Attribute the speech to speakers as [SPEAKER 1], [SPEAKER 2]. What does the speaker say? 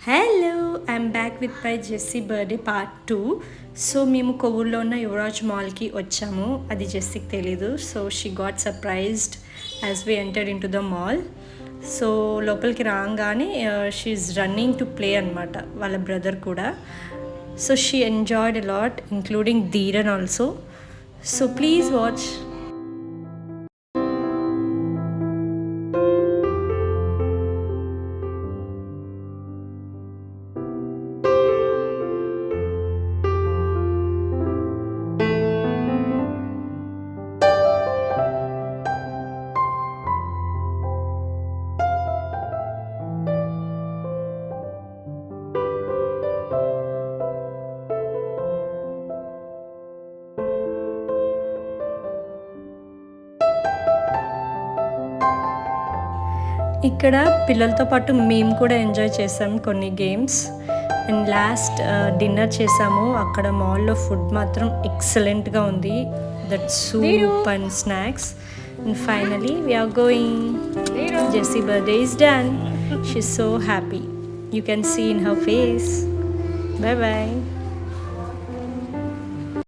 [SPEAKER 1] Hello I'm back with my Jessie birthday part 2. So మేము కొవ్వూరులో ఉన్న యువరాజ్ మాల్కి వచ్చాము. అది జెస్సీకి తెలీదు. So she got surprised as we entered into the mall. So లోపలికి రాగానే షీఈస్ రన్నింగ్ టు ప్లే అనమాట, వాళ్ళ బ్రదర్ కూడా. So she enjoyed a lot including Dheeran also. So please watch. ఇక్కడ పిల్లలతో పాటు మేము కూడా ఎంజాయ్ చేసాం కొన్ని గేమ్స్. అండ్ లాస్ట్ డిన్నర్ చేసాము. అక్కడ మాల్లో ఫుడ్ మాత్రం ఎక్సలెంట్గా ఉంది. That soup and snacks. And finally we're going. Jessie birthday is done. She is so happy. You can see in her face. Bye bye.